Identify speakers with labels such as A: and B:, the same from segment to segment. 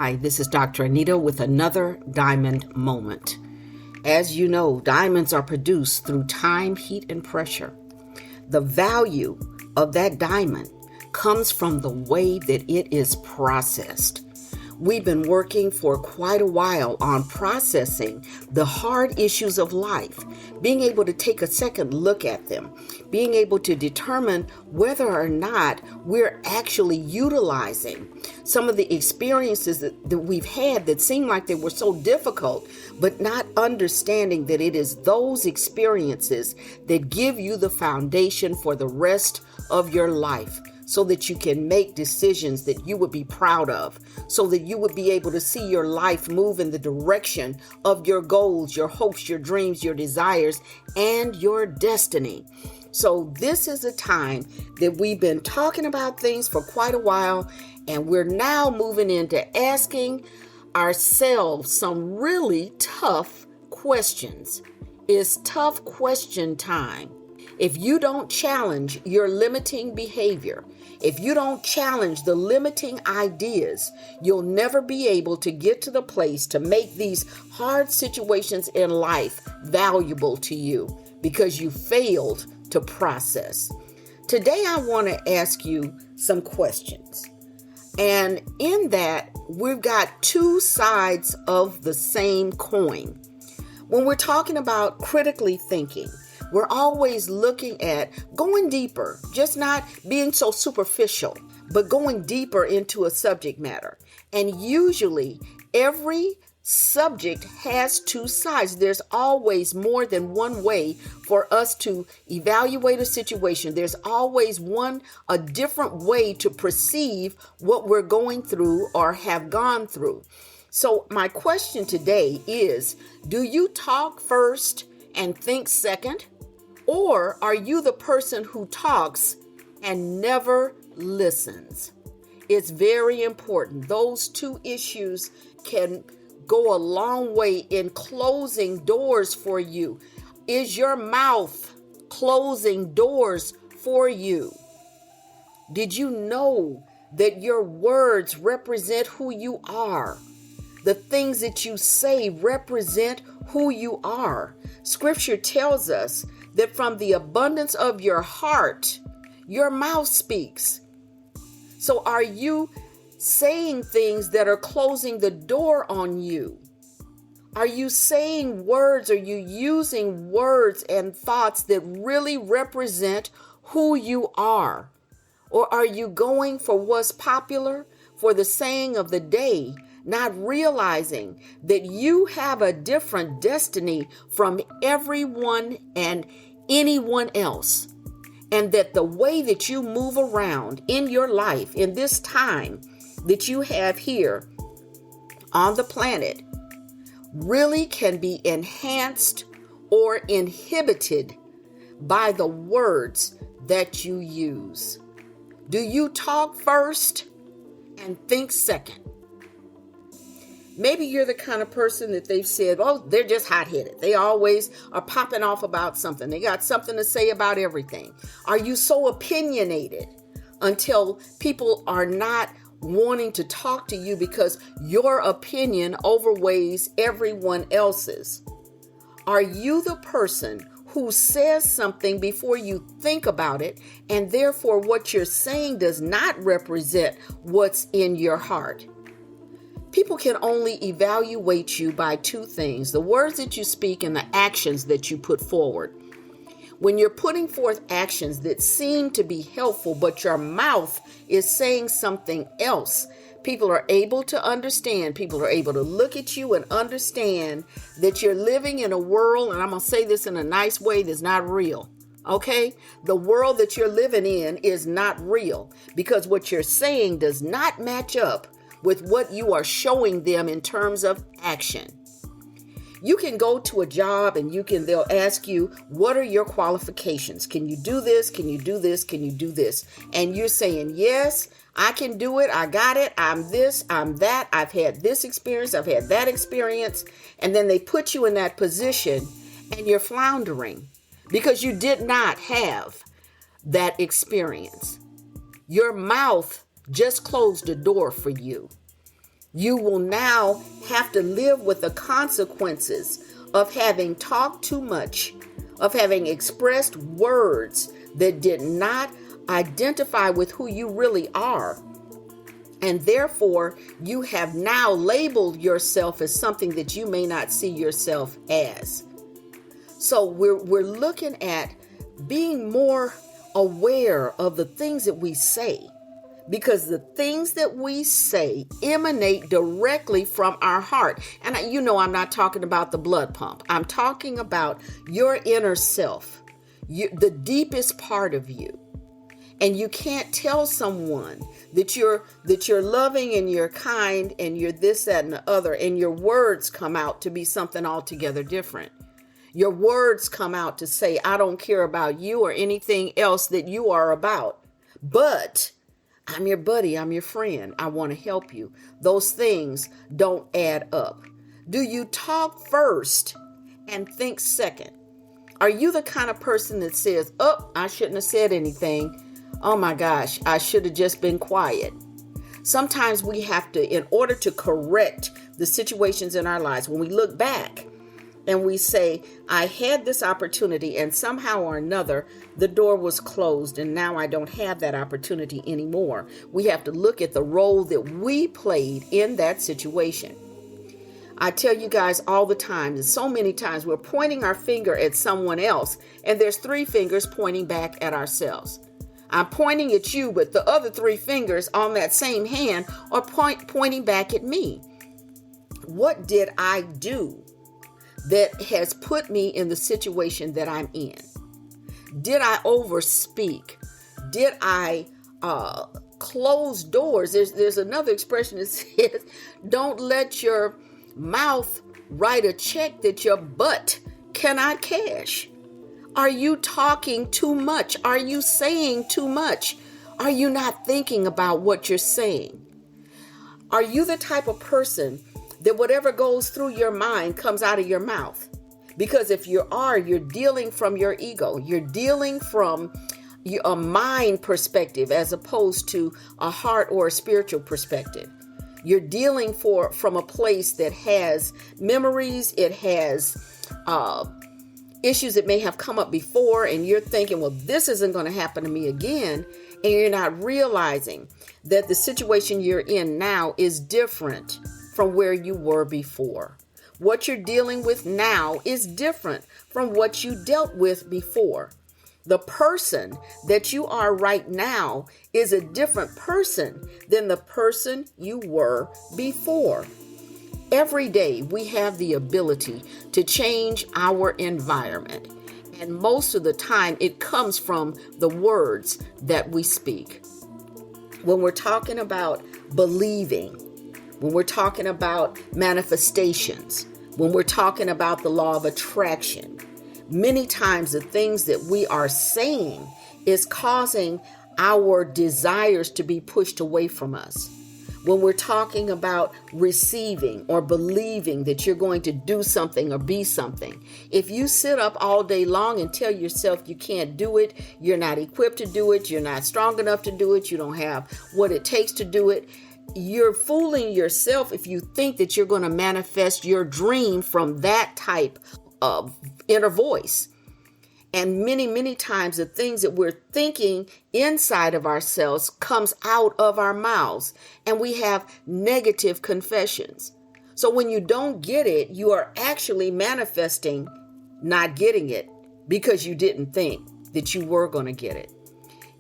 A: Hi, this is Dr. Anita with another diamond moment. As you know, diamonds are produced through time, heat, and pressure. The value of that diamond comes from the way that it is processed. We've been working for quite a while on processing the hard issues of life, being able to take a second look at them, being able to determine whether or not we're actually utilizing some of the experiences that we've had that seem like they were so difficult, but not understanding that it is those experiences that give you the foundation for the rest of your life, so that you can make decisions that you would be proud of, so that you would be able to see your life move in the direction of your goals, your hopes, your dreams, your desires, and your destiny. So this is a time that we've been talking about things for quite a while, and we're now moving into asking ourselves some really tough questions. It's tough question time. If you don't challenge your limiting behavior, if you don't challenge the limiting ideas, you'll never be able to get to the place to make these hard situations in life valuable to you because you failed to process. Today, I want to ask you some questions. And in that, we've got two sides of the same coin. When we're talking about critically thinking, we're always looking at going deeper, just not being so superficial, but going deeper into a subject matter. And usually every subject has two sides. There's always more than one way for us to evaluate a situation. There's always a different way to perceive what we're going through or have gone through. So my question today is, do you talk first and think second? Or are you the person who talks and never listens? It's very important. Those two issues can go a long way in closing doors for you. Is your mouth closing doors for you? Did you know that your words represent who you are? The things that you say represent who you are. Scripture tells us that from the abundance of your heart, your mouth speaks. So are you saying things that are closing the door on you? Are you saying words? Are you using words and thoughts that really represent who you are? Or are you going for what's popular, for the saying of the day, not realizing that you have a different destiny from everyone and anyone else, and that the way that you move around in your life in this time that you have here on the planet really can be enhanced or inhibited by the words that you use. Do you talk first and think second? Maybe you're the kind of person that they've said, oh, they're just hot-headed. They always are popping off about something. They got something to say about everything. Are you so opinionated until people are not wanting to talk to you because your opinion overweighs everyone else's? Are you the person who says something before you think about it, and therefore what you're saying does not represent what's in your heart? People can only evaluate you by two things: the words that you speak and the actions that you put forward. When you're putting forth actions that seem to be helpful, but your mouth is saying something else, people are able to understand. People are able to look at you and understand that you're living in a world, and I'm going to say this in a nice way, that's not real. Okay? The world that you're living in is not real because what you're saying does not match up with what you are showing them in terms of action. You can go to a job and they'll ask you, what are your qualifications? Can you do this? Can you do this? Can you do this? And you're saying, yes, I can do it. I got it. I'm this, I'm that. I've had this experience. I've had that experience. And then they put you in that position and you're floundering because you did not have that experience. Your mouth just closed the door for you. You will now have to live with the consequences of having talked too much, of having expressed words that did not identify with who you really are. And therefore, you have now labeled yourself as something that you may not see yourself as. So we're looking at being more aware of the things that we say, because the things that we say emanate directly from our heart. And I'm not talking about the blood pump. I'm talking about your inner self, the deepest part of you. And you can't tell someone that you're loving and you're kind and you're this, that, and the other, and your words come out to be something altogether different. Your words come out to say, I don't care about you or anything else that you are about, but I'm your buddy, I'm your friend, I want to help you. Those things don't add up. Do you talk first and think second? Are you the kind of person that says, oh, I shouldn't have said anything. Oh my gosh, I should have just been quiet. Sometimes we have to, in order to correct the situations in our lives, when we look back and we say, I had this opportunity and somehow or another, the door was closed and now I don't have that opportunity anymore. We have to look at the role that we played in that situation. I tell you guys all the time, and so many times we're pointing our finger at someone else and there's 3 fingers pointing back at ourselves. I'm pointing at you, but the other 3 fingers on that same hand are pointing back at me. What did I do that has put me in the situation that I'm in? Did I overspeak? Did I close doors? There's another expression that says, don't let your mouth write a check that your butt cannot cash. Are you talking too much? Are you saying too much? Are you not thinking about what you're saying? Are you the type of person that whatever goes through your mind comes out of your mouth? Because if you are, you're dealing from your ego. You're dealing from a mind perspective as opposed to a heart or a spiritual perspective. You're dealing from a place that has memories. It has issues that may have come up before, and you're thinking, well, this isn't going to happen to me again. And you're not realizing that the situation you're in now is different from where you were before. What you're dealing with now is different from what you dealt with before. The person that you are right now is a different person than the person you were before. Every day we have the ability to change our environment. And most of the time it comes from the words that we speak. When we're talking about believing, when we're talking about manifestations, when we're talking about the law of attraction, many times the things that we are saying is causing our desires to be pushed away from us. When we're talking about receiving or believing that you're going to do something or be something, if you sit up all day long and tell yourself you can't do it, you're not equipped to do it, you're not strong enough to do it, you don't have what it takes to do it, you're fooling yourself if you think that you're going to manifest your dream from that type of inner voice. And many, many times the things that we're thinking inside of ourselves comes out of our mouths, and we have negative confessions. So when you don't get it, you are actually manifesting not getting it because you didn't think that you were going to get it.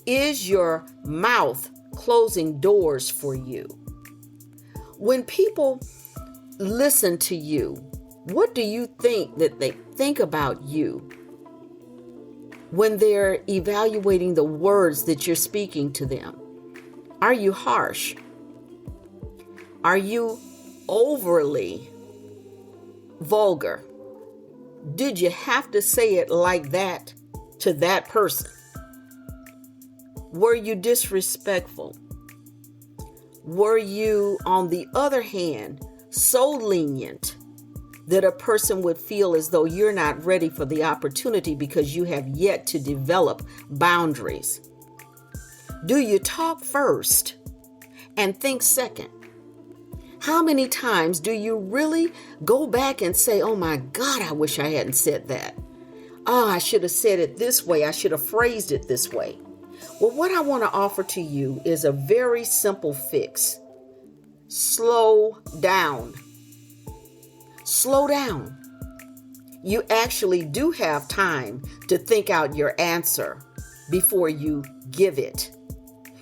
A: Is your mouth closing doors for you? When people listen to you, what do you think that they think about you? When they're evaluating the words that you're speaking to them, are you harsh? Are you overly vulgar? Did you have to say it like that to that person? Were you disrespectful? Were you, on the other hand, so lenient that a person would feel as though you're not ready for the opportunity because you have yet to develop boundaries? Do you talk first and think second? How many times do you really go back and say, oh my God, I wish I hadn't said that. Oh, I should have said it this way. I should have phrased it this way. Well, what I want to offer to you is a very simple fix. Slow down. Slow down. You actually do have time to think out your answer before you give it.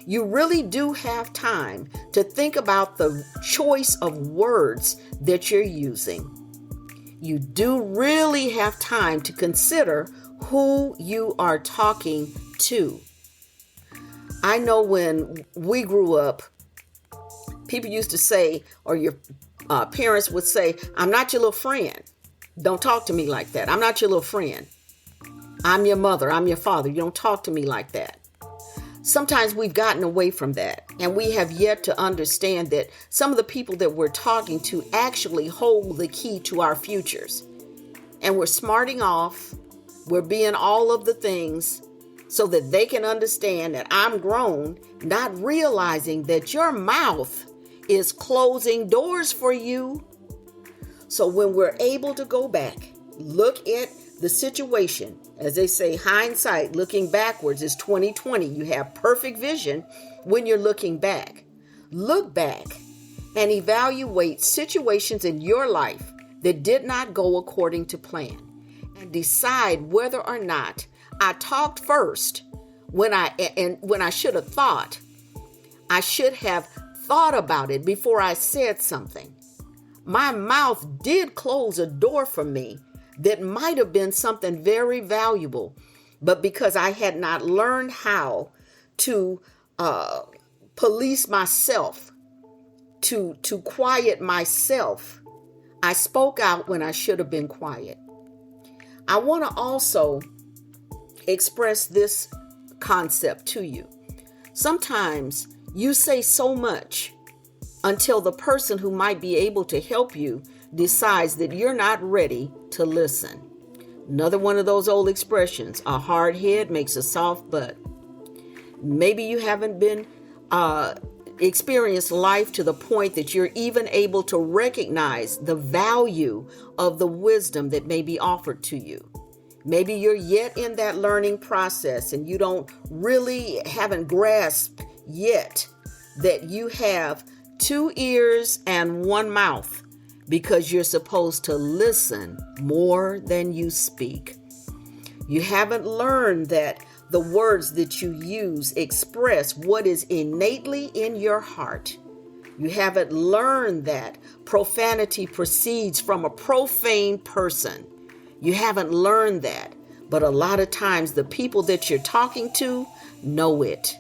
A: You really do have time to think about the choice of words that you're using. You do really have time to consider who you are talking to. I know when we grew up, people used to say, or your parents would say, I'm not your little friend. Don't talk to me like that. I'm not your little friend. I'm your mother. I'm your father. You don't talk to me like that. Sometimes we've gotten away from that, and we have yet to understand that some of the people that we're talking to actually hold the key to our futures. And we're smarting off. We're being all of the things so that they can understand that I'm grown, not realizing that your mouth is closing doors for you. So when we're able to go back, look at the situation, as they say, hindsight, looking backwards is 20/20. You have perfect vision when you're looking back. Look back and evaluate situations in your life that did not go according to plan, and decide whether or not I talked first when I should have thought. I should have thought about it before I said something. My mouth did close a door for me that might have been something very valuable, but because I had not learned how to police myself, to quiet myself, I spoke out when I should have been quiet. I want to also express this concept to you. Sometimes you say so much until the person who might be able to help you decides that you're not ready to listen. Another one of those old expressions, a hard head makes a soft butt. Maybe you haven't been experienced life to the point that you're even able to recognize the value of the wisdom that may be offered to you. Maybe you're yet in that learning process and you haven't grasped yet that you have 2 ears and 1 mouth, because you're supposed to listen more than you speak. You haven't learned that the words that you use express what is innately in your heart. You haven't learned that profanity proceeds from a profane person. You haven't learned that, but a lot of times the people that you're talking to know it.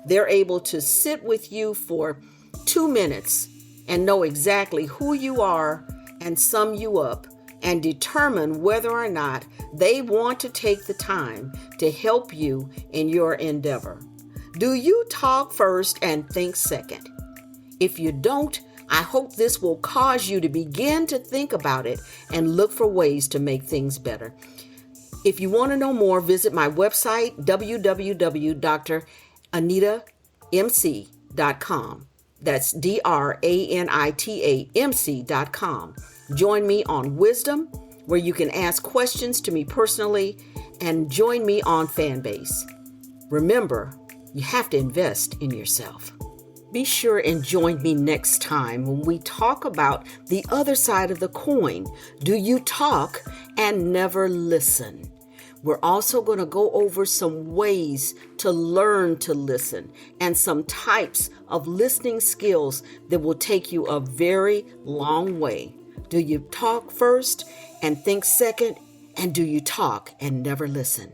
A: They're able to sit with you for 2 minutes and know exactly who you are and sum you up and determine whether or not they want to take the time to help you in your endeavor. Do you talk first and think second? If you don't, I hope this will cause you to begin to think about it and look for ways to make things better. If you want to know more, visit my website, www.DrAnitaMc.com. That's DrAnitaMc.com. Join me on Wisdom, where you can ask questions to me personally, and join me on FanBase. Remember, you have to invest in yourself. Be sure and join me next time when we talk about the other side of the coin. Do you talk and never listen? We're also going to go over some ways to learn to listen and some types of listening skills that will take you a very long way. Do you talk first and think second? And do you talk and never listen?